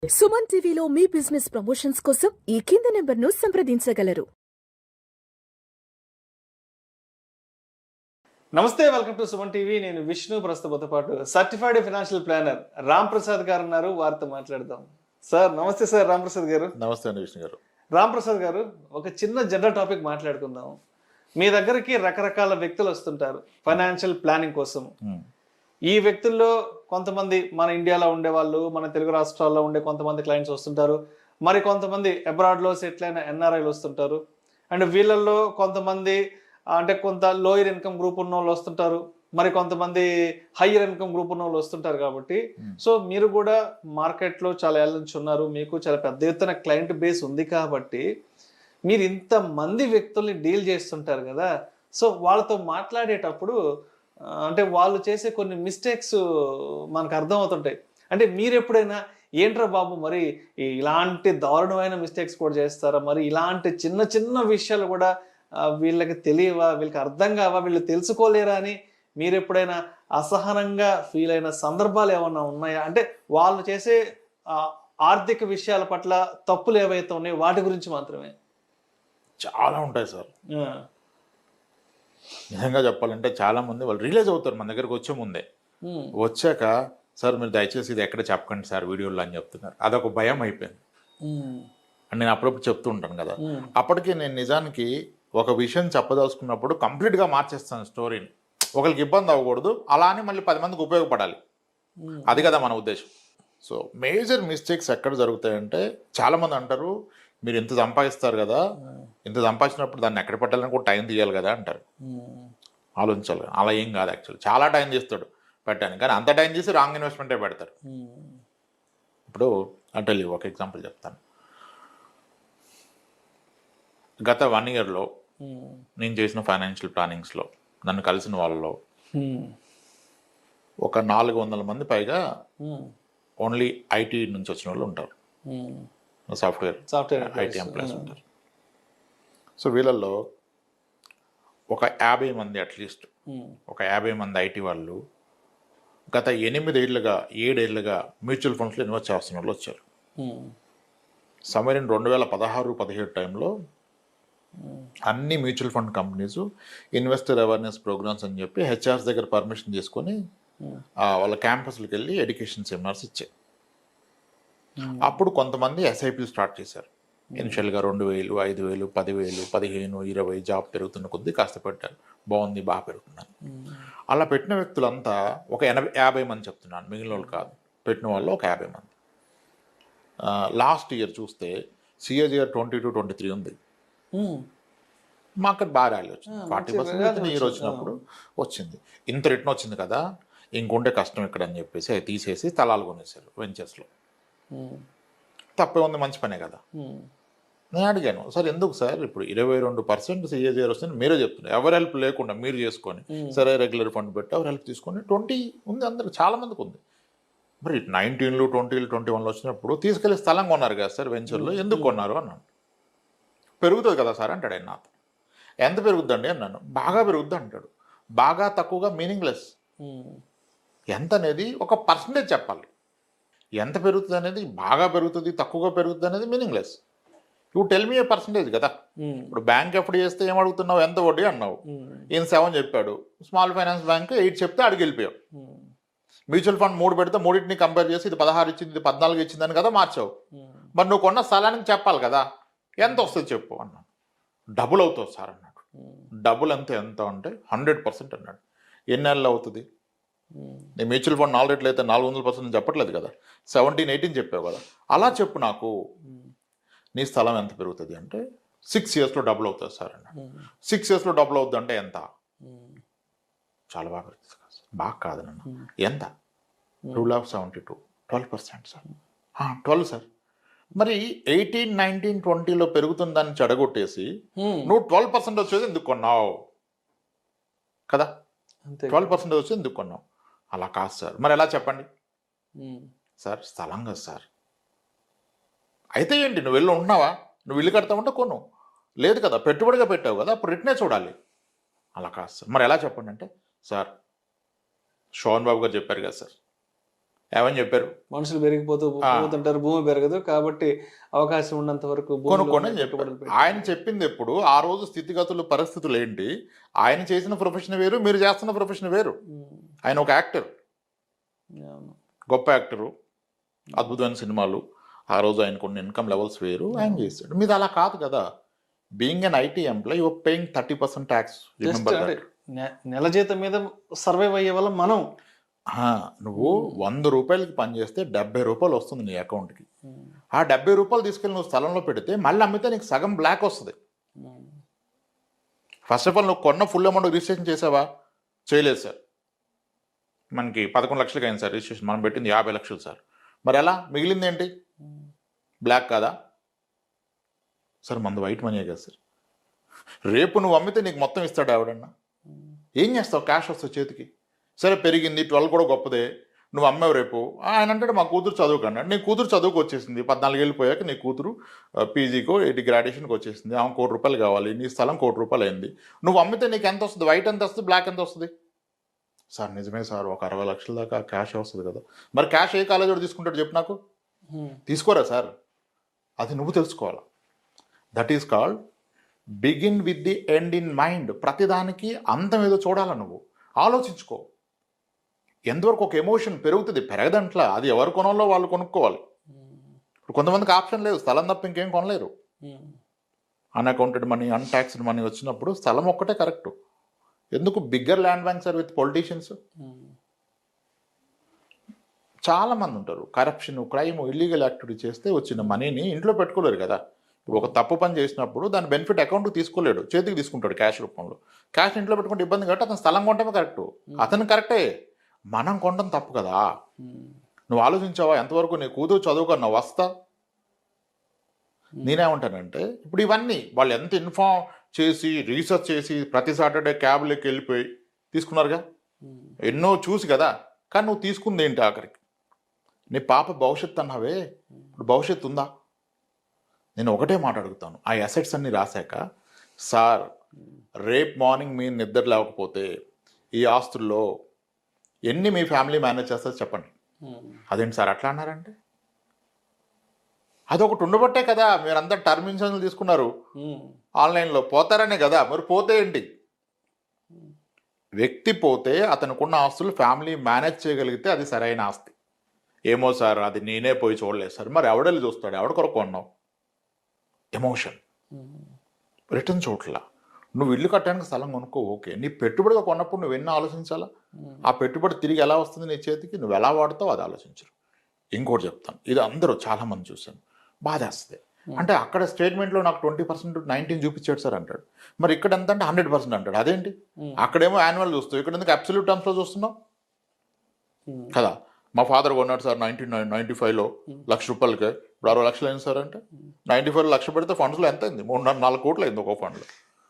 సుమన్ టీవీలో మీ business promotions కోసం ఈ కింది నెంబర్ను సంప్రదించగలరు. నమస్తే, వెల్కమ్ టు సుమన్ టీవీ. నేను విష్ణు. ప్రస్తుతంతో పాటు certified financial planner Ram Prasad గారు ఉన్నారు. వారితో మాట్లాడదాం. సార్ నమస్తే. సార్ రామ్ ప్రసాద్ గారు. నమస్తే అండి విష్ణు గారు. రామ్ ప్రసాద్ గారు, ఒక చిన్న జనరల్ టాపిక్ మాట్లాడుకుందాం. మీ దగ్గరికి రకరకాల వ్యక్తులు వస్తుంటారు ఫైనాన్షియల్ ప్లానింగ్ కోసం. ఈ వ్యక్తుల్లో కొంతమంది మన ఇండియాలో ఉండేవాళ్ళు, మన తెలుగు రాష్ట్రాల్లో ఉండే కొంతమంది క్లయింట్స్ వస్తుంటారు. మరి కొంతమంది అబ్రాడ్లో సెటిల్ అయిన ఎన్ఆర్ఐలు వస్తుంటారు. అండ్ వీళ్ళల్లో కొంతమంది అంటే కొంత లోయర్ ఇన్కమ్ గ్రూప్ ఉన్న వాళ్ళు వస్తుంటారు. మరి కొంతమంది హయ్యర్ ఇన్కమ్ గ్రూప్ ఉన్న వాళ్ళు వస్తుంటారు. కాబట్టి సో మీరు కూడా మార్కెట్లో చాలా ఏళ్ళ నుంచి ఉన్నారు. మీకు చాలా పెద్ద ఎత్తున క్లయింట్ బేస్ ఉంది. కాబట్టి మీరు ఇంతమంది వ్యక్తుల్ని డీల్ చేస్తుంటారు కదా. సో వాళ్ళతో మాట్లాడేటప్పుడు అంటే వాళ్ళు చేసే కొన్ని మిస్టేక్స్ మనకు అర్థం అవుతుంటాయి. అంటే మీరు ఎప్పుడైనా ఏంట్రా బాబు మరి ఇలాంటి దారుణమైన మిస్టేక్స్ కూడా చేస్తారా, మరి ఇలాంటి చిన్న చిన్న విషయాలు కూడా వీళ్ళకి తెలియవా, వీళ్ళకి అర్థం కావా, వీళ్ళు తెలుసుకోలేరా అని మీరు ఎప్పుడైనా అసహనంగా ఫీల్ అయిన సందర్భాలు ఏమన్నా ఉన్నాయా? అంటే వాళ్ళు చేసే ఆర్థిక విషయాల పట్ల తప్పులు ఏవైతే ఉన్నాయో వాటి గురించి మాత్రమే. చాలా ఉంటాయి సార్. నిజంగా చెప్పాలంటే చాలా మంది వాళ్ళు రియలైజ్ అవుతారు మన దగ్గరకు వచ్చే ముందే. వచ్చాక సార్ మీరు దయచేసి ఇది ఎక్కడ చెప్పకండి సార్ వీడియోలో అని చెప్తున్నారు. అదొక భయం అయిపోయింది. అని నేను అప్పుడప్పుడు చెప్తూ ఉంటాను కదా. అప్పటికి నేను నిజానికి ఒక విషయం చెప్పదలుచుకున్నప్పుడు కంప్లీట్గా మార్చేస్తాను స్టోరీని. ఒకరికి ఇబ్బంది అవ్వకూడదు, అలా అని మళ్ళీ 10 మందికి ఉపయోగపడాలి. అది కదా మన ఉద్దేశం. సో మేజర్ మిస్టేక్స్ ఎక్కడ జరుగుతాయంటే చాలామంది అంటారు మీరు ఇంత సంపాదిస్తారు కదా, ఇంత సంపాదించినప్పుడు దాన్ని ఎక్కడ పెట్టాలని కూడా టైం తీయాలి కదా అంటారు. ఆలోచించాలి. అలా ఏం కాదు. యాక్చువల్లీ చాలా టైం తీస్తాడు పెట్టాను, కానీ అంత టైం తీసి రాంగ్ ఇన్వెస్ట్మెంటే పెడతారు. ఇప్పుడు అంటే ఒక ఎగ్జాంపుల్ చెప్తాను. గత 1 ఇయర్లో నేను చేసిన ఫైనాన్షియల్ ప్లానింగ్స్లో నన్ను కలిసిన వాళ్ళలో ఒక 400 మంది పైగా ఓన్లీ ఐటీ నుంచి వచ్చిన వాళ్ళు ఉంటారు. సాఫ్ట్వేర్ ఐటీ ఎంప్లాయీస్ ఉంటారు. సో వీళ్ళల్లో ఒక 50 మంది అట్లీస్ట్ ఒక 50 మంది ఐటీ వాళ్ళు గత 8 ఏళ్ళుగా 7 ఏళ్ళుగా మ్యూచువల్ ఫండ్స్లో ఇన్వెస్ట్ చేస్తున్న వాళ్ళు వచ్చారు. సమ్వేర్ ఇన్ 2016-17 టైంలో అన్ని mutual fund companies investor awareness programs అని చెప్పి హెచ్ఆర్స్ దగ్గర పర్మిషన్ తీసుకొని వాళ్ళ క్యాంపస్లకు వెళ్ళి ఎడ్యుకేషన్ సెమినార్స్ ఇచ్చాయి. అప్పుడు కొంతమంది ఎస్ఐపీలు స్టార్ట్ చేశారు. ఇనిషియల్గా 2,000, 5,000, 10,000, 15, 20 జాబ్ పెరుగుతున్న కొద్దీ కాస్త పెట్టారు. బాగుంది, బాగా పెరుగుతున్నాను. అలా పెట్టిన వ్యక్తులంతా ఒక 50 మంది చెప్తున్నాను, మిగిలిన వాళ్ళు కాదు. పెట్టిన వాళ్ళు ఒక 50 మంది. లాస్ట్ ఇయర్ చూస్తే CAGR 22-23 ఉంది. మార్కెట్ బాగా ర్యాలీ వచ్చింది. 40% ఇయర్ వచ్చినప్పుడు వచ్చింది. ఇంత రిటర్న్ వచ్చింది కదా, ఇంకుంటే కష్టం ఇక్కడ అని చెప్పేసి అది తీసేసి తలాలు కొనేసారు వెంచర్స్లో. తప్పే ఉంది, మంచి పనే కదా. నేను అడిగాను, సార్ ఎందుకు సార్ ఇప్పుడు 22% CAGR వస్తుంది మీరే చెప్తున్నారు, ఎవరి హెల్ప్ లేకుండా మీరు చేసుకొని సరే రెగ్యులర్ ఫండ్ పెట్టి ఎవరు హెల్ప్ తీసుకొని 20 ఉంది, అందరికి చాలా మందికి ఉంది. మరి 19, 20, 21 వచ్చినప్పుడు తీసుకెళ్ళి స్థలం కొన్నారు కదా సార్ వెంచర్లో, ఎందుకు కొన్నారు అన్నాను. పెరుగుతుంది కదా సార్ అంటాడు ఆయన నాతో. ఎంత పెరుగుద్దండి అన్నాను. బాగా పెరుగుద్ది అంటాడు. బాగా తక్కువగా మీనింగ్లెస్. ఎంత అనేది ఒక పర్సంటేజ్ చెప్పాలి. ఎంత పెరుగుతుంది అనేది, బాగా పెరుగుతుంది తక్కువగా పెరుగుతుంది అనేది meaningless. You tell me A percentage కదా. ఇప్పుడు బ్యాంక్ ఎఫ్డి చేస్తే ఏం అడుగుతున్నావు, ఎంత వడ్డీ అన్నావు, ఈయన 7 చెప్పాడు. స్మాల్ ఫైనాన్స్ బ్యాంక్ 8 చెప్తే అడిగి వెళ్ళిపోయావు. మ్యూచువల్ ఫండ్ 3 పెడితే మూడింటిని కంపేర్ చేసి ఇది 16 ఇచ్చింది, ఇది 14 ఇచ్చిందని కదా మార్చావు. మరి నువ్వు కొన్న స్థలానికి చెప్పాలి కదా, ఎంత వస్తుంది చెప్పు అన్నాడు. డబుల్ అవుతుంది సార్ అన్నాడు. డబుల్ అంతే ఎంత అంటే 100% అన్నాడు. ఎన్ని నెలలు అవుతుంది? నీ మ్యూచువల్ ఫండ్ 4 రేట్లు అయితే 400% చెప్పట్లేదు కదా, 17, 18 చెప్పావు కదా. అలా చెప్పు నాకు, నీ స్థలం ఎంత పెరుగుతుంది అంటే 6 ఇయర్స్లో డబుల్ అవుతుంది సార్ అన్నాడు. 6 ఇయర్స్లో డబుల్ అవుతుంది అంటే ఎంత? చాలా బాగా పెరుగుతుంది సార్. బాగా కాదన్న, ఎంత? 2,72, 12% సార్. 12 సార్. మరి 18, 19, 20లో పెరుగుతుందని చెడగొట్టేసి నువ్వు 12% వచ్చేది ఎందుకు కొన్నావు కదా. 12% వచ్చేది ఎందుకు కొన్నావు? అలా కాదు సార్. మరి ఎలా చెప్పండి సార్? స్థలం కదా సార్. అయితే ఏంటి, నువ్వు వెళ్ళి ఉంటున్నావా? నువ్వు ఇల్లు కడతావంటే కొను, లేదు కదా పెట్టుబడిగా పెట్టావు కదా, అప్పుడు రిటర్నే చూడాలి. అలా కాదు సార్. మరి ఎలా చెప్పండి అంటే, సార్ శోభన్ బాబు గారు చెప్పారు కదా సార్, ఏమని చెప్పారు? మనుషులు పోతుంటారు, భూమి పెరగదు, కాబట్టి అవకాశం ఉన్నంత వరకు కొనుక్కొని చెప్పారు. ఆయన చెప్పింది ఎప్పుడు ఆ రోజు స్థితిగతులు పరిస్థితులు ఏంటి, ఆయన చేసిన ప్రొఫెషన్ వేరు, మీరు చేస్తున్న ప్రొఫెషన్ వేరు. ఆయన ఒక యాక్టర్, గొప్ప యాక్టరు, అద్భుతమైన సినిమాలు, ఆ రోజు ఆయన కొన్ని ఇన్కమ్ లెవెల్స్ వేరు, ఆయన చేస్తాడు. మీది అలా కాదు కదా. Being an IT employee your paying 30% tax. నెల జీతం మీద సర్వైవ్ అయ్యే వల్ల మనం నువ్వు 100 రూపాయలకి పని చేస్తే 70 రూపాయలు వస్తుంది నీ అకౌంట్కి. ఆ 70 రూపాయలు తీసుకెళ్ళి నువ్వు స్థలంలో పెడితే మళ్ళీ అమ్మితే నీకు సగం బ్లాక్ వస్తుంది. ఫస్ట్ ఆఫ్ ఆల్ నువ్వు కొన్న ఫుల్ అమౌంట్ రిజిస్ట్రేషన్ చేసావా? చేయలేదు సార్. మనకి 11 లక్షలకి అయింది సార్ రిజిస్ట్రేషన్, మనం పెట్టింది 50 లక్షలు సార్. మరి ఎలా మిగిలింది ఏంటి? బ్లాక్ కాదా సార్? మంది వైట్ మనీయే కదా సార్. రేపు నువ్వు అమ్మితే నీకు మొత్తం ఇస్తాడు ఎవడన్నా? ఏం చేస్తావు? క్యాష్ వస్తావు చేతికి. సరే పెరిగింది, 12 కూడా గొప్పదే, నువ్వు అమ్మావు. రేపు ఆయన అంటాడు మా కూతురు చదువుకన్నాడు. నీ కూతురు చదువుకు వచ్చేసింది, 14 ఏళ్ళు పోయాక నీ కూతురు పీజీకో గ్రాడ్యుయేషన్కి వచ్చేసింది, ఆమె 1 కోటి రూపాయలు కావాలి, నీ స్థలం 1 కోటి రూపాయలు అయింది. నువ్వు అమ్మితే నీకు ఎంత వస్తుంది? వైట్ ఎంత వస్తుంది, బ్లాక్ ఎంత వస్తుంది? సార్ నిజమే సార్, ఒక 60 లక్షల దాకా క్యాష్ వస్తుంది కదా. మరి క్యాష్ ఏ కాలేజ్ వాడు తీసుకుంటాడు చెప్పు నాకు? తీసుకోరా సార్. అది నువ్వు తెలుసుకోవాలి. That is called begin with the end in mind. ప్రతిదానికి అంతం ఏదో చూడాల, నువ్వు ఆలోచించుకో. ఎంతవరకు ఒక ఎమోషన్ పెరుగుతుంది, పెరగదంట్లా. అది ఎవరు కొనాలో వాళ్ళు కొనుక్కోవాలి. ఇప్పుడు కొంతమందికి ఆప్షన్ లేదు, స్థలం తప్ప ఇంకేం కొనలేరు. అన్అకౌంటెడ్ మనీ, అన్టాక్స్డ్ మనీ వచ్చినప్పుడు స్థలం ఒక్కటే కరెక్ట్. ఎందుకు? Bigger land banks are with politicians. చాలా మంది ఉంటారు, కరప్షన్, క్రైమ్, ఇల్లీగల్ యాక్టివిటీ చేస్తే వచ్చిన మనీని ఇంట్లో పెట్టుకోలేరు కదా. ఇప్పుడు ఒక తప్పు పని చేసినప్పుడు దాని బెనిఫిట్ అకౌంట్కి తీసుకోలేడు, చేతికి తీసుకుంటాడు క్యాష్ రూపంలో. క్యాష్ ఇంట్లో పెట్టుకుంటే ఇబ్బంది కాబట్టి అతను స్థలం కొనటమే కరెక్ట్. అతను కరెక్టే, మనం కొనడం తప్పు కదా. నువ్వు ఆలోచించావా ఎంతవరకు? నీ కూతురు చదువుకున్నావు వస్తా. నేనేమంటానంటే ఇప్పుడు ఇవన్నీ వాళ్ళు ఎంత ఇన్ఫార్మ్ చేసి రీసెర్చ్ చేసి ప్రతి సాటర్డే క్యాబ్లోకి వెళ్ళిపోయి తీసుకున్నారుగా, ఎన్నో చూసి కదా. కానీ నువ్వు తీసుకుంది ఏంటి ఆఖరికి? నీ పాప భవిష్యత్తు అన్నావే, ఇప్పుడు భవిష్యత్తు ఉందా? నేను ఒకటే మాట అడుగుతాను, ఆ అసెట్స్ అన్ని రాశాక సార్ రేపు మార్నింగ్ మీరు నిద్ర లేకపోతే ఈ ఆస్తుల్లో ఎన్ని మీ ఫ్యామిలీ మేనేజ్ చేస్తారు చెప్పండి. అదేంటి సార్ అట్లా అన్నారంటే? అదొకటి ఉండబట్టే కదా మీరంతా టర్మ్ ఇన్సూరెన్స్ తీసుకున్నారు ఆన్లైన్లో. పోతారనే కదా. మరి పోతే ఏంటి? వ్యక్తి పోతే అతనుకున్న ఆస్తులు ఫ్యామిలీ మేనేజ్ చేయగలిగితే అది సరైన ఆస్తి. ఏమో సార్ అది నేనే పోయి చూడలేదు సార్. మరి ఎవడెళ్ళి చూస్తాడు? ఎవడ కొరకు కొన్నావు? ఎమోషన్. రిటర్న్ చూడలా. నువ్వు ఇల్లు కట్టడానికి స్థలం కొనుక్కో, ఓకే. నీ పెట్టుబడిగా కొన్నప్పుడు నువ్వు ఎన్ని ఆలోచించాలా? ఆ పెట్టుబడి తిరిగి ఎలా వస్తుంది నీ చేతికి, నువ్వు ఎలా వాడతావు అది ఆలోచించరు. ఇంకోటి చెప్తాను, ఇది అందరూ చాలామంది చూశాను, బాధేస్తుంది. అంటే అక్కడ స్టేట్మెంట్లో నాకు 20% 19 చూపించాడు సార్ అంటాడు. మరి ఇక్కడ ఎంత అంటే 100% అంటాడు. అదేంటి? అక్కడేమో యాన్యువల్ చూస్తావు, ఇక్కడ ఎందుకు అబ్సల్యూట్ టర్మ్స్లో చూస్తున్నావు కదా. మా ఫాదర్ కొన్నాడు సార్ 1995లో 1,00,000 రూపాయలకే, ఇప్పుడు 60 లక్షలు అయింది సార్ అంటే 95లో 1,00,000 పెడితే ఫండ్స్లో ఎంత అయింది? 3-4 కోట్లు అయింది ఒక్కో ఫండ్లో.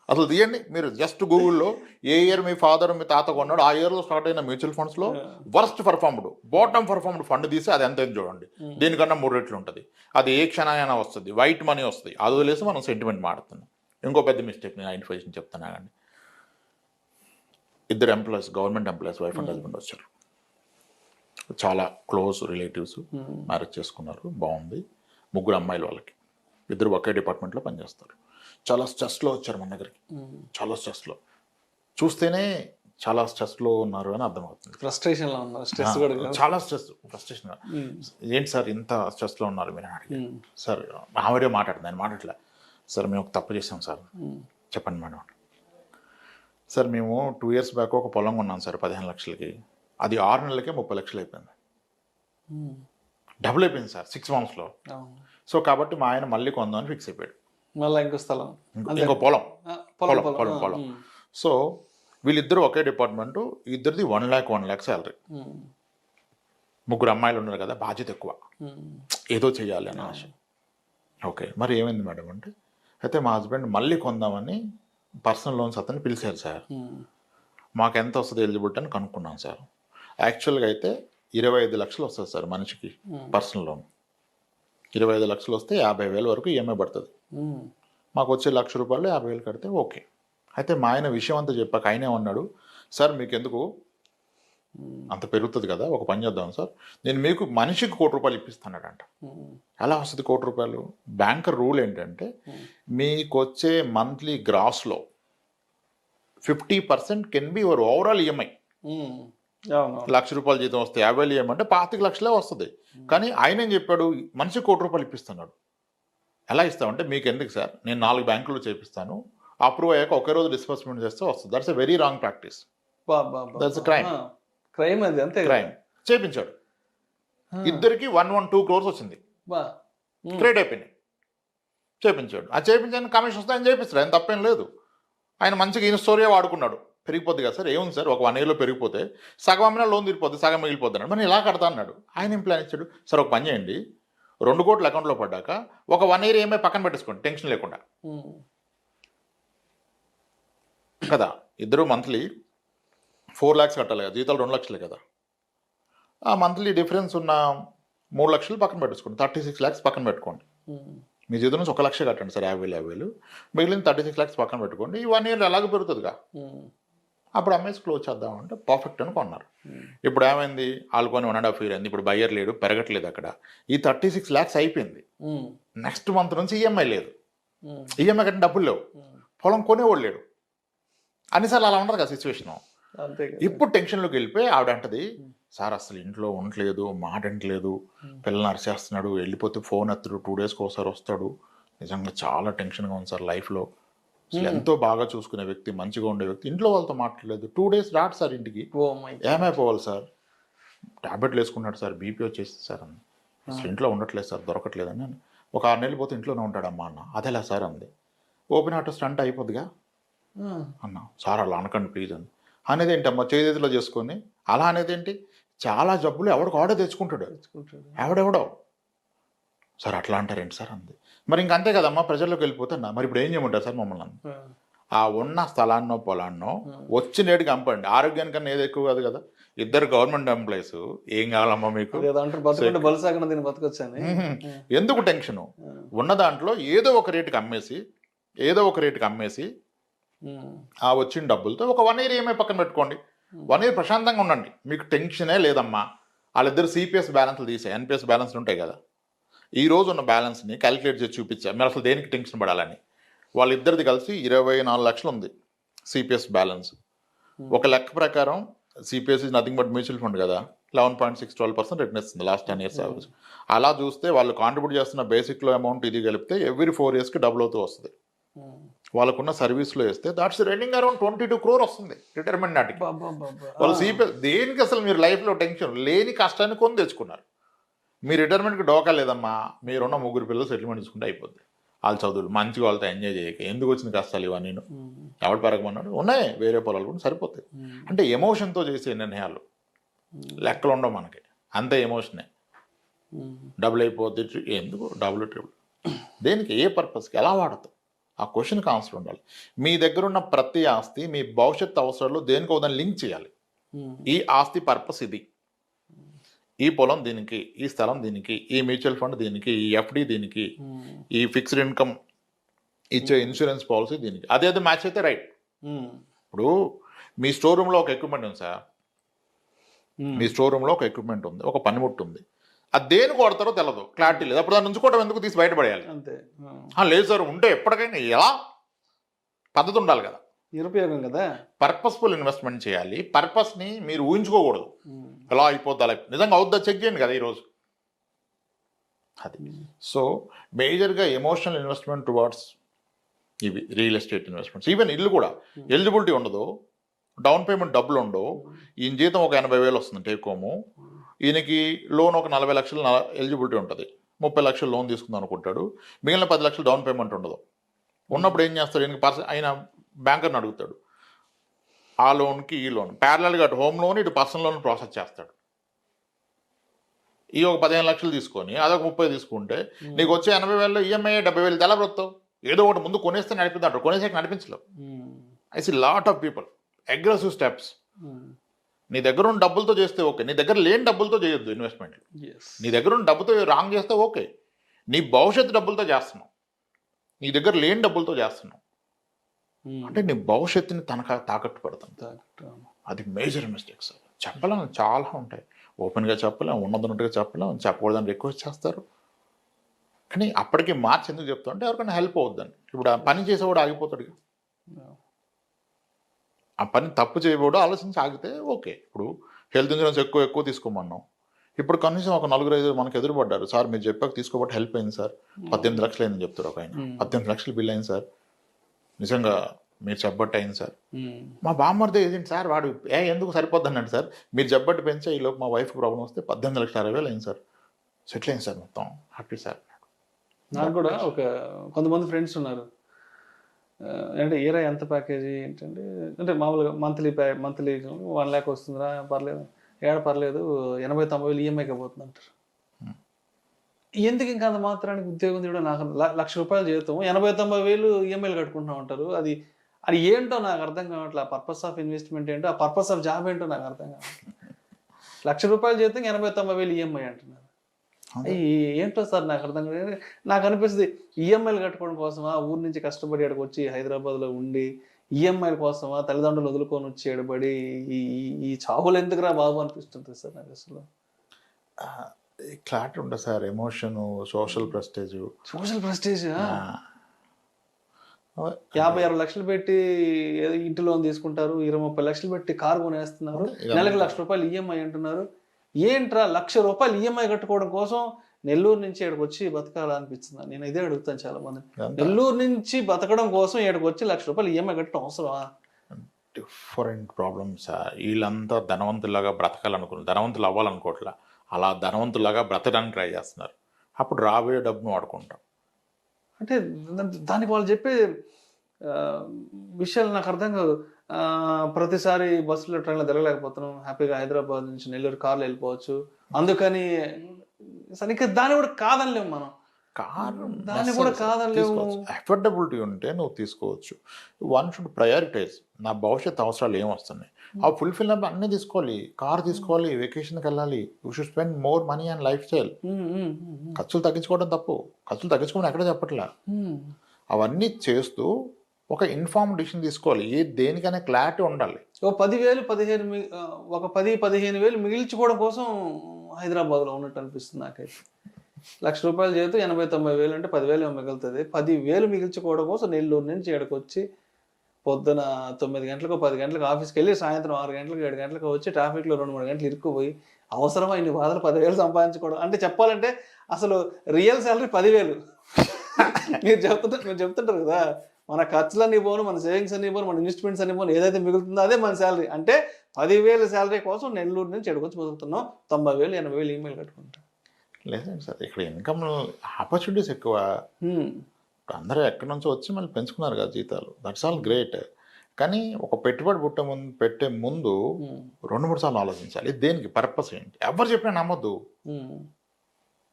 అసలు తీయండి మీరు జస్ట్ గూగుల్లో, ఏ ఇయర్ మీ ఫాదర్ మీ తాత కొన్నాడు ఆ ఇయర్లో స్టార్ట్ అయిన మ్యూచువల్ ఫండ్స్లో worst performed, bottom performed fund తీసి అది ఎంత చూడండి. దీనికన్నా 3 రెట్లు ఉంటుంది. అది ఏ క్షణాయన వస్తుంది, వైట్ మనీ వస్తుంది. అది వదిలేసి మనం సెంటిమెంట్ మాడుతున్నాం. ఇంకో పెద్ద మిస్టేక్ నేను ఇన్ఫర్మేషన్ చెప్తున్నా కానీ, 2 employees, government employees, wife and husband వచ్చారు. చాలా క్లోజ్ రిలేటివ్స్, మ్యారేజ్ చేసుకున్నారు, బాగుంది. 3 అమ్మాయిలు వాళ్ళకి, 2 ఒకే డిపార్ట్మెంట్లో పనిచేస్తారు. చాలా స్ట్రెస్లో వచ్చారు మన దగ్గరికి, చాలా స్ట్రెస్లో. చూస్తేనే చాలా స్ట్రెస్లో ఉన్నారు అని అర్థమవుతుంది. ఫ్రస్ట్రేషన్లో ఉన్నారు, స్ట్రెస్ కూడా చాలా ఫ్రస్ట్రేషన్. ఏంటి సార్ ఇంత స్ట్రెస్లో ఉన్నారు మీరు అని అడిగారు. సార్ ఆవిడే మాట్లాడుతుంది, ఆయన మాట్లాడలే. సార్ మేము ఒక తప్పు చేసాం సార్. చెప్పండి మేడం. సార్ మేము 2 years బ్యాక్ ఒక పొలం కొన్నాం సార్ 15 లక్షలకి. అది 6 నెలలకే 30 లక్షలు అయిపోయింది. డబుల్ అయిపోయింది సార్ 6 monthsలో. సో కాబట్టి మా ఆయన మళ్ళీ కొందామని ఫిక్స్ అయిపోయాడు. మళ్ళీ ఇంకో స్థలం, ఇంకో పొలం. సో వీళ్ళిద్దరు ఒకే డిపార్ట్మెంటు, ఇద్దరిది 1 lakh శాలరీ. 3 అమ్మాయిలు ఉన్నారు కదా, బాధ్యత ఎక్కువ, ఏదో చేయాలి అని ఆశ. ఓకే, మరి ఏమైంది మేడం అంటే, అయితే మా హస్బెండ్ మళ్ళీ కొందామని పర్సనల్ లోన్స్ అతన్ని పిలిచారు సార్. మాకు ఎంత వస్తుంది ఎలిజిబిలిటీ అని కనుక్కున్నాం సార్. యాక్చువల్గా అయితే 25 లక్షలు వస్తుంది సార్ మనిషికి పర్సనల్ లోన్. 25 లక్షలు వస్తే 50,000 వరకు ఈఎంఐ పడుతుంది. మాకు వచ్చే 1,00,000 రూపాయలు 50,000 కడితే ఓకే. అయితే మా ఆయన విషయం అంతా చెప్పాక ఆయనే ఉన్నాడు, సార్ మీకు ఎందుకు అంత పెరుగుతుంది కదా, ఒక పని చేద్దాం సార్, నేను మీకు మనిషికి ₹1,00,00,000 ఇప్పిస్తానంట. ఎలా వస్తుంది ₹1,00,00,000? బ్యాంకర్ రూల్ ఏంటంటే మీకు వచ్చే మంత్లీ గ్రాస్లో 50% can be your overall EMI. ₹1,00,000 జీతం వస్తే 50,000 ఈఎంఐ అంటే 25,00,000 వస్తుంది. కానీ ఆయన ఏం చెప్పాడు, మనిషికి ₹1,00,00,000 ఇప్పిస్తున్నాడు. ఎలా ఇస్తామంటే మీకు ఎందుకు సార్, నేను 4 బ్యాంకుల్లో చేపిస్తాను, అప్రూవ్ అయ్యాక ఒకే రోజు డిస్బర్స్మెంట్ చేస్తే వస్తుంది. That's a very wrong practice. That's crime. Crime అది, అంతే క్రైమ్. చేపించాడు. ఇద్దరికి 112 crores వచ్చింది, క్రెడిట్ అయిపోయినాయి. చేపించాడు. ఆ చేపించాను కమిషన్ వస్తే ఆయన చేపిస్తాడు, ఆయన తప్పేం లేదు. ఆయన మంచిగా ఈయన స్టోరీయే వాడుకున్నాడు. పెరిగిపోద్ది కదా సార్, ఏముంది సార్, ఒక 1 yearలో పెరిగిపోతే సగం అమ్మినా లోన్ తీరిపోద్ది, సగం మిగిలిపోద్ది అన్నాడు. మరి ఇలా కడతా అన్నాడు. ఆయన ఏం ప్లాన్ ఇచ్చాడు, సార్ ఒక పని చేయండి, 2 కోట్లు అకౌంట్లో పడ్డాక ఒక 1 year ఏమై పక్కన పెట్టేసుకోండి, టెన్షన్ లేకుండా కదా. ఇద్దరు మంత్లీ 4 lakhs కట్టాలి కదా, జీతాలు 2 లక్షలే కదా. ఆ మంత్లీ డిఫరెన్స్ ఉన్న 3 లక్షలు పక్కన పెట్టేసుకోండి, 36 lakhs పక్కన పెట్టుకోండి. మీ జీతం నుంచి 1 లక్ష కట్టండి సార్, 50,000 మిగిలిన 36 lakhs పక్కన పెట్టుకోండి. ఈ 1 year ఎలాగో పెరుగుతుందిగా, అప్పుడు అమ్మేసి క్లోజ్ చేద్దామంటే పర్ఫెక్ట్ అని కొన్నారు. ఇప్పుడు ఏమైంది, వాళ్ళు కొని 1.5 year అయింది, ఇప్పుడు బయ్యర్ లేడు, పెరగట్లేదు అక్కడ. ఈ 36 lakhs అయిపోయింది. నెక్స్ట్ మంత్ నుంచి ఈఎంఐ లేదు, ఈఎంఐ కట్టిన డబ్బులు లేవు, పొలం కొనేవాడు లేడు. అన్నిసార్లు అలా ఉండదు కదా సిచ్యువేషను. ఇప్పుడు టెన్షన్లోకి వెళ్ళిపోయి ఆవిడ అంటది, సార్ అసలు ఇంట్లో ఉండట్లేదు, మాట వింటలేదు, పిల్లల్ని అరిచేస్తున్నాడు, వెళ్ళిపోతే ఫోన్ ఎత్తడు, 2 daysకి ఒకసారి వస్తాడు, నిజంగా చాలా టెన్షన్గా ఉంది సార్ లైఫ్లో. అసలు ఎంతో బాగా చూసుకునే వ్యక్తి, మంచిగా ఉండే వ్యక్తి, ఇంట్లో వాళ్ళతో మాట్లాడలేదు, 2 days రాడు సార్ ఇంటికి. ఏమైపోవాలి సార్, టాబ్లెట్లు వేసుకున్నాడు సార్, బీపీ వచ్చేసింది సార్ అని. అసలు ఇంట్లో ఉండట్లేదు సార్, దొరకట్లేదని. ఒక 6 నెలలు పోతే ఇంట్లోనే ఉంటాడమ్మా అన్న. అదేలా సార్ అంది. ఓపెన్ హార్ట్ స్టంట్ అయిపోద్దిగా అన్నా. సార్ అలా అనకండి ప్లీజ్ అని. అనేది ఏంటమ్మా, చేతిలో చేసుకొని అలా అనేది ఏంటి, చాలా జబ్బులు ఎవడికి ఆడే తెచ్చుకుంటాడు, ఎవడెవడో. సార్ అట్లా అంటారేంటి సార్ అంది. మరి ఇంకంతే కదమ్మా, ప్రజల్లోకి వెళ్ళిపోతున్నా, మరి ఇప్పుడు ఏం చేయమంటారు సార్ మమ్మల్ని? ఆ ఉన్న స్థలాన్నో పొలాన్నో వచ్చి నేటికి అమ్మండి, ఆరోగ్యానికన్నా ఏది ఎక్కువ కాదు కదా. ఇద్దరు గవర్నమెంట్ ఎంప్లాయీస్, ఏం కావాలమ్మా మీకు, ఎందుకు టెన్షను? ఉన్న దాంట్లో ఏదో ఒక రేటుకి అమ్మేసి ఆ వచ్చిన డబ్బులతో ఒక 1 year ఏమై పక్కన పెట్టుకోండి, 1 year ప్రశాంతంగా ఉండండి, మీకు టెన్షనే లేదమ్మా. వాళ్ళిద్దరు సిపిఎస్ బ్యాలెన్స్లు తీసాయి, ఎన్పిఎస్ బ్యాలెన్స్లు ఉంటాయి కదా, ఈ రోజు ఉన్న బ్యాలెన్స్ని క్యాలిక్యులేట్ చేసి చూపించారు. మీరు అసలు దేనికి టెన్షన్ పడాలని. వాళ్ళిద్దరిది కలిసి 24 లక్షలు ఉంది సిపిఎస్ బ్యాలెన్స్. ఒక లెక్క ప్రకారం CPS is nothing but mutual fund కదా, 11.6-12% రిటర్న్ ఇస్తుంది లాస్ట్ 10 years యావరేజ్. అలా చూస్తే వాళ్ళు కాంట్రిబ్యూట్ చేస్తున్న బేసిక్లో అమౌంట్ ఇది కలిపితే ఎవ్రీ 4 yearsకి డబుల్ అవుతూ వస్తుంది. వాళ్ళకున్న సర్వీస్లో వేస్తే దాట్స్ రన్నింగ్ అరౌండ్ 22 crore వస్తుంది రిటైర్మెంట్ నాటికి. వాళ్ళు సిపిఎస్ దేనికి అసలు మీరు లైఫ్లో టెన్షన్ లేని కష్టాన్ని కొని తెచ్చుకున్నారు. మీ రిటైర్మెంట్కి డోకా లేదమ్మా, మీరున్న 3 పిల్లలు సెటిల్మెంట్ తీసుకుంటే అయిపోద్ది. వాళ్ళ చదువులు మంచిగా వాళ్ళతో ఎంజాయ్ చేయక ఎందుకు వచ్చిన కష్టాలు ఇవన్నీ ఎవడు పెరగమన్నాడు, ఉన్నాయి వేరే పొలాలు కూడా సరిపోతాయి. అంటే ఎమోషన్తో చేసే నిర్ణయాలు లెక్కలు ఉండవు మనకి, అంతే ఎమోషనే. డబుల్ అయిపోద్ది, ఎందుకు డబుల్ ట్రిపుల్, దేనికి ఏ పర్పస్కి ఎలా వాడతాం, ఆ క్వశ్చన్కి ఆన్సర్ ఉండాలి. మీ దగ్గర ఉన్న ప్రతి ఆస్తి మీ భవిష్యత్తు అవసరాలు దేనికో దాన్ని లింక్ చేయాలి. ఈ ఆస్తి పర్పస్ ఇది, ఈ పొలం దీనికి, ఈ స్థలం దీనికి, ఈ మ్యూచువల్ ఫండ్ దీనికి, ఈ ఎఫ్డి దీనికి, ఈ ఫిక్స్డ్ ఇన్కమ్ ఇచ్చే ఇన్సూరెన్స్ పాలసీ దీనికి. అదే మ్యాచ్ అయితే రైట్. ఇప్పుడు మీ స్టోర్ రూమ్లో ఒక ఎక్విప్మెంట్ ఉంది సార్, మీ స్టోర్ రూమ్లో ఒక ఎక్విప్మెంట్ ఉంది, ఒక పనిముట్టు ఉంది, అది దేనికి వాడతారో తెలియదు, క్లారిటీ లేదు. అప్పుడు దాన్ని ఉంచుకోవడం ఎందుకు, తీసి బయటపడేయాలి. లేదు సార్, ఉంటే ఎప్పటికైనా ఎలా పద్ధతి ఉండాలి కదా, నిరుపయోగం కదా. పర్పస్ఫుల్ ఇన్వెస్ట్మెంట్ చేయాలి. పర్పస్ని మీరు ఊహించుకోకూడదు, ఎలా అయిపోద్ది అలా నిజంగా అవుద్దా చెక్ చేయండి కదా ఈరోజు అది. సో మేజర్గా ఎమోషనల్ ఇన్వెస్ట్మెంట్ టువార్డ్స్ ఇవి రియల్ ఎస్టేట్ ఇన్వెస్ట్మెంట్స్. ఈవెన్ ఇల్లు కూడా ఎలిజిబిలిటీ ఉండదు, డౌన్ పేమెంట్ డబ్బులు ఉండవు. ఈయన జీతం ఒక 80,000 వస్తుంది టేక్ హోము, ఈయనకి లోన్ ఒక 40 లక్షలు ఎలిజిబిలిటీ ఉంటుంది, 30 లక్షలు లోన్ తీసుకుందాం అనుకుంటాడు, మిగిలిన 10 లక్షలు డౌన్ పేమెంట్ ఉండదు. ఉన్నప్పుడు ఏం చేస్తాడు, ఈయనకి ఆయన బ్యాంకర్ని అడుగుతాడు, ఆ లోన్కి ఈ లోన్ ప్యారలల్గా అటు హోమ్ లోన్ ఇటు పర్సనల్ లోన్ ప్రాసెస్ చేస్తాడు. ఈ ఒక 15 లక్షలు తీసుకొని అదొక 30 తీసుకుంటే నీకు వచ్చే 80,000 ఈఎంఐ 70,000 ఎలా బ్రతావు? ఏదో ఒకటి ముందు కొనేస్తే నడిపిద్దాడు, కొనేసాక నడిపించలేవు. I see lot of people aggressive steps. నీ దగ్గర ఉన్న డబ్బులతో చేస్తే ఓకే, నీ దగ్గర లేని డబ్బులతో చేయొద్దు ఇన్వెస్ట్మెంట్. నీ దగ్గర ఉన్న డబ్బుతో రాంగ్ చేస్తే ఓకే, నీ భవిష్యత్తు డబ్బులతో చేస్తున్నావు, నీ దగ్గర లేని డబ్బులతో చేస్తున్నావు అంటే నీ భవిష్యత్తుని తాకట్టు పెడతాం. అది మేజర్ మిస్టేక్ సార్. చెప్పలేం, చాలా ఉంటాయి. ఓపెన్గా చెప్పలేం, ఉన్నట్టుగా చెప్పలేం, చెప్పకూడదని రిక్వెస్ట్ చేస్తారు. కానీ అప్పటికి మార్చి ఎందుకు చెప్తా అంటే ఎవరికైనా హెల్ప్ అవుద్దని. ఇప్పుడు ఆ పని చేసేవాడు ఆగిపోతాడు. ఆ పని తప్పు చేయబోడు ఆలోచించి ఆగితే ఓకే. ఇప్పుడు హెల్త్ ఇన్సూరెన్స్ ఎక్కువ తీసుకోమన్నాం. ఇప్పుడు కనీసం ఒక 4-5 మనకు ఎదురుపడ్డారు. సార్ మీరు చెప్పాక తీసుకోబట్టి హెల్ప్ అయింది సార్, 18 లక్షలు అయిందని చెప్తారు ఒక ఆయన. 18 లక్షలు బిల్ అయింది సార్, నిజంగా మీరు చెప్పబట్టి అయింది సార్. మా బామ్మర్దే ఏజెంట్ సార్, వాడు ఎందుకు సరిపోద్ది అన్నాడు సార్, మీరు చెప్పబట్టి పెంచే ఈలోపు మా వైఫ్ ప్రాబ్లం వస్తే 18,60,000 అయింది సార్, సెటిల్ అయింది సార్, మొత్తం హ్యాపీ సార్. నాకు కూడా కొంతమంది ఫ్రెండ్స్ ఉన్నారు. అంటే ఏరా ఎంత ప్యాకేజీ ఏంటంటే, అంటే మామూలుగా మంత్లీ 1 lakh వస్తుందిరా, పర్లేదు పర్లేదు, 80-90 ఈఎంఐకి పోతుంది అంటారు. ఎందుకు ఇంకా అంత మాత్రానికి ఉద్యోగం కూడా నాకు ₹1,00,000 జీతం 80-90 ఈఎంఐలు కట్టుకుంటూ ఉంటారు. అది ఏంటో నాకు అర్థం కావట్లేదు. ఆ పర్పస్ ఆఫ్ ఇన్వెస్ట్మెంట్ ఏంటో, ఆ పర్పస్ ఆఫ్ జాబ్ ఏంటో నాకు అర్థం కావట్లేదు. ₹1,00,000 జీతం 80-90 ఈఎంఐ అంటున్నారు. ఏంటో సార్ నాకు అర్థం కాదు. నాకు అనిపిస్తుంది ఈఎంఐలు కట్టుకోవడం కోసమా ఊరి నుంచి కష్టపడి అక్కడికి వచ్చి హైదరాబాద్లో ఉండి ఈఎంఐల కోసమా తల్లిదండ్రులు వదులుకొని వచ్చి ఎడబడి ఈ చావులు ఎందుకురా బాబు అనిపిస్తుంది సార్ నాకు అసలు. క్లారిటీ ఉంటుంది సార్. ఎమోషను, సోషల్ ప్రెస్టేజ్ 50-60 లక్షలు పెట్టి ఇంటి లోన్ తీసుకుంటారు, 20-30 లక్షలు పెట్టి కారు కొనేస్తున్నారు, నెలకు ₹1,00,000 ఈఎంఐ అంటున్నారు. ఏంట్రా ₹1,00,000 ఈఎంఐ కట్టుకోవడం కోసం నెల్లూరు నుంచి ఇక్కడికి వచ్చి బతకాలనిపిస్తుంది. నేను ఇదే అడుగుతాను చాలా మంది. నెల్లూరు నుంచి బతకడం కోసం ఇక్కడికి వచ్చి ₹1,00,000 ఈఎంఐ కట్టడం అవసరమా? Different problems. వీళ్ళంతా ధనవంతులాగా ధనవంతులు అవ్వాలనుకోవట్లా, అలా ధనవంతులాగా బ్రతకడానికి ట్రై చేస్తున్నారు. అప్పుడు రాబోయే డబ్బును వాడుకుంటాం. అంటే దానికి వాళ్ళు చెప్పే విషయాలు నాకు అర్థం కాదు. ప్రతిసారి బస్సులో ట్రైన్లో తిరగలేకపోతున్నాం, హ్యాపీగా హైదరాబాద్ నుంచి నెల్లూరు కార్లో వెళ్ళిపోవచ్చు, అందుకని సరిగ్గా దాన్ని కూడా కాదనలేము మనం. దాన్ని కూడా కాదనలేము. అఫోర్డబిలిటీ ఉంటే నువ్వు తీసుకోవచ్చు. One should prioritize. నా భవిష్యత్ అవసరాలు ఏమొస్తున్నాయి, ఆ ఫుల్ఫిల్ అన్నీ తీసుకోవాలి. కార్ తీసుకోవాలి, వెకేషన్కి వెళ్ళాలి, you should spend more money and life style. ఖర్చులు తగ్గించుకోవడం తప్పు, ఖర్చులు తగ్గించుకోవడం ఎక్కడ చెప్పట్లా. అవన్నీ చేస్తూ ఒక ఇన్ఫార్మ్ డిసిషన్ తీసుకోవాలి. దేనికైనా క్లారిటీ ఉండాలి. 10-15 వేలు మిగిల్చుకోవడం కోసం హైదరాబాద్లో ఉన్నట్టు అనిపిస్తుంది నాకైతే. ₹1,00,000 చేస్తే 80-90 వేలు అంటే 10,000 మిగులుతుంది. 10,000 మిగిల్చుకోవడం కోసం నెల్లూరు నుంచి ఇక్కడికి వచ్చి పొద్దున 9 గంటలకు 10 గంటలకు ఆఫీస్కి వెళ్ళి సాయంత్రం 6 గంటలకు 7 గంటలకు వచ్చి ట్రాఫిక్లో 2-3 గంటలు ఇరుక్కుపోయి అవసరమా ఇన్ని బాధలు 10,000 సంపాదించుకోవడం? అంటే చెప్పాలంటే అసలు రియల్ శాలరీ 10,000. మీరు చెప్తుంటారు కదా, మన ఖర్చులన్నీ పోను, మన సేవింగ్స్ అన్నీ పోను, మన ఇన్వెస్ట్మెంట్స్ అన్నీ పోను, ఏదైతే మిగులుతుందో అదే మన శాలరీ. అంటే 10,000 శాలరీ కోసం నెల్లూరు నుంచి ఎక్కడికి వచ్చి బతుకుతున్నాం, 90,000-80,000 ఈమెయిల్ కట్టుకుంటాం. లేదండి సార్, ఇక్కడ ఇన్కమ్ ఆపర్చునిటీస్ ఎక్కువ. అందరూ ఎక్కడి నుంచో వచ్చి మళ్ళీ పెంచుకున్నారు కదా జీతాలు, దట్స్ ఆల్ గ్రేట్. కానీ ఒక పెట్టుబడి పెట్టే ముందు 2-3 సార్లు ఆలోచించాలి. దేనికి, పర్పస్ ఏంటి. ఎవరు చెప్పినా నమ్మొద్దు,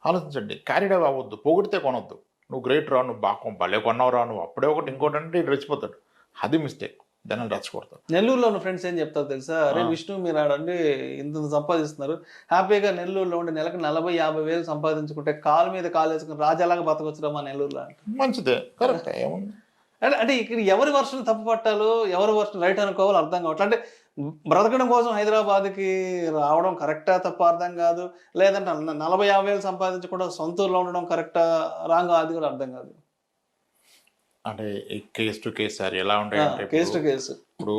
ఆలోచించండి. క్యారీడ్ అవ్వద్దు, పొగిడితే కొనొద్దు. నువ్వు గ్రేట్ రా, నువ్వు బాగా భలే కొన్నావు రా, నువ్వు అప్పుడే ఒకటి ఇంకోటి అంటే ఇటు రెచ్చిపోతాడు. అది మిస్టేక్, జనాలు రెచ్చగొడతారు. నెల్లూరులో ఉన్న ఫ్రెండ్స్ ఏం చెప్తారు తెలుసా, అరే విష్ణు మీరు ఆడండి ఇంత సంపాదిస్తున్నారు, హ్యాపీగా నెల్లూరులో ఉండి నెలకు 40-50 వేలు సంపాదించుకుంటే కాలు మీద కాలు వేసుకుని రాజాలాగా బతకొచ్చురా మా నెల్లూరులో అంటే. మంచిదే, కరెక్ట్. ఏముంది అంటే ఇక్కడ ఎవరి వర్షం తప్పు పట్టాలో, ఎవరి వర్షం రైట్ అనుకోవాలో అర్థం కావట్లేదు. అంటే బ్రతకడం కోసం హైదరాబాద్కి రావడం కరెక్టా తప్ప అర్థం కాదు, లేదంటే 40-50 వేలు సంపాదించకుండా సొంత ఊర్లో ఉండడం కరెక్టా రాంగ్, అది కూడా అర్థం కాదు. అంటే కేస్ టు కేస్ సార్, ఎలా ఉంటాయంటే కేస్ టు కేసు. ఇప్పుడు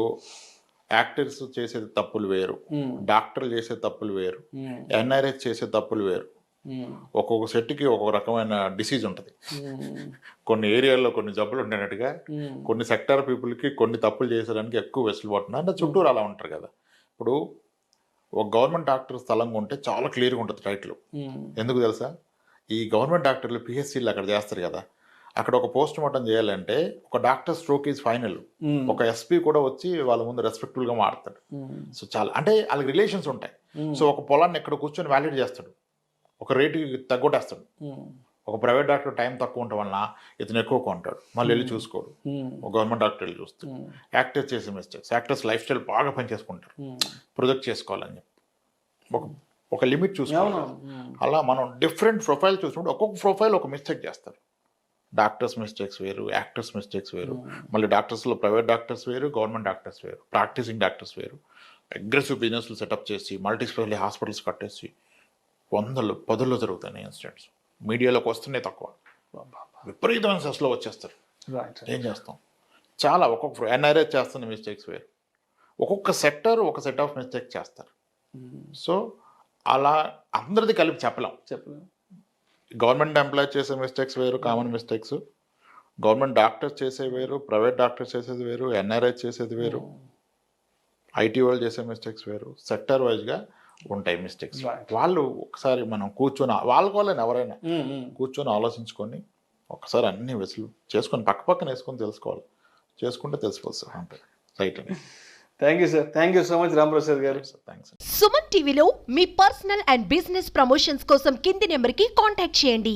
యాక్టర్స్ చేసేది తప్పులు వేరు, డాక్టర్లు చేసే తప్పులు వేరు, ఎన్ఆర్ఎస్ చేసే తప్పులు వేరు. ఒక్కొక్క సెట్కి ఒక్కొక్క రకమైన డిసీజ్ ఉంటుంది. కొన్ని ఏరియాల్లో కొన్ని జబ్బులు ఉండేటట్టుగా కొన్ని సెక్టార్ పీపుల్కి కొన్ని తప్పులు చేసేదానికి ఎక్కువ వెసులుబాటు అంటే చుట్టూరు అలా ఉంటారు కదా. ఇప్పుడు ఒక గవర్నమెంట్ డాక్టర్ స్థలంగా ఉంటే చాలా క్లియర్గా ఉంటుంది టైటిల్. ఎందుకు తెలుసా, ఈ గవర్నమెంట్ డాక్టర్లు పిహెచ్సీలు అక్కడ చేస్తారు కదా, అక్కడ ఒక పోస్ట్ మార్టం చేయాలంటే ఒక డాక్టర్ స్ట్రోక్ ఈజ్ ఫైనల్, ఒక ఎస్పీ కూడా వచ్చి వాళ్ళ ముందు రెస్పెక్ట్ఫుల్గా మాట్లాడతాడు. సో చాలా అంటే వాళ్ళకి రిలేషన్స్ ఉంటాయి. సో ఒక పొలాన్ని ఎక్కడ కూర్చొని వ్యాలిడ్ చేస్తాడు, ఒక రేటుకి తగ్గొట్టేస్తాడు. ఒక ప్రైవేట్ డాక్టర్ టైం తక్కువ ఉండటం వలన ఇతను ఎక్కువ కొంటాడు, మళ్ళీ వెళ్ళి చూసుకోడు. ఒక గవర్నమెంట్ డాక్టర్ వెళ్ళి చూస్తాడు. యాక్టర్స్ చేసే మిస్టేక్స్, యాక్టర్స్ లైఫ్ స్టైల్ బాగా పనిచేసుకుంటారు, ప్రొజెక్ట్ చేసుకోవాలని చెప్పి ఒక లిమిట్ చూసుకోవాలి. అలా మనం డిఫరెంట్ ప్రొఫైల్ చూసినప్పుడు ఒక్కొక్క ప్రొఫైల్ ఒక మిస్టేక్ చేస్తారు. డాక్టర్స్ మిస్టేక్స్ వేరు, యాక్టర్స్ మిస్టేక్స్ వేరు, మళ్ళీ డాక్టర్స్లో ప్రైవేట్ డాక్టర్స్ వేరు, గవర్నమెంట్ డాక్టర్స్ వేరు, ప్రాక్టీసింగ్ డాక్టర్స్ వేరు. అగ్రెసివ్ బిజినెస్లు సెటప్ చేసి మల్టీ స్పెషాలిటీ హాస్పిటల్స్ కట్టేసి వందలు పదుల్లో జరుగుతాయి ఇన్సిడెంట్స్. మీడియాలోకి వస్తున్నాయి తక్కువ, విపరీతమైన సెస్లో వచ్చేస్తారు. రైట్. ఏం చేస్తాం? చాలా ఒక్కొక్క ఎన్ఆర్ఐ చేస్తున్న మిస్టేక్స్ వేరు, ఒక్కొక్క సెక్టర్ ఒక సెట్ ఆఫ్ మిస్టేక్స్ చేస్తారు. సో అలా అందరిది కలిపి చెప్పలేం. గవర్నమెంట్ ఎంప్లాయ్ చేసే మిస్టేక్స్ వేరు, కామన్ మిస్టేక్స్. గవర్నమెంట్ డాక్టర్స్ చేసేవి వేరు, ప్రైవేట్ డాక్టర్స్ చేసేది వేరు, ఎన్ఆర్ఐ చేసేది వేరు, ఐటీ వాళ్ళు చేసే మిస్టేక్స్ వేరు. సెక్టర్ వైజ్గా ఉంటాయి మిస్టేక్స్. వాళ్ళు ఒకసారి మనం కూర్చొని వాళ్ళని ఎవరైనా కూర్చొని ఆలోచించుకొని ఒకసారి అన్ని వెసులు చేసుకొని పక్కన వేసుకొని తెలుసుకోవాలి. చేసుకుంటే తెలిసిపోతుంది అంటే రైట్ అని. Thank you sir, thank you so much Ramprasad గారు. థ్యాంక్స్. సుమన్ టీవీలో మీ పర్సనల్ అండ్ బిజినెస్ ప్రమోషన్స్ కోసం కింది నెంబర్కి కాంటాక్ట్ చేయండి.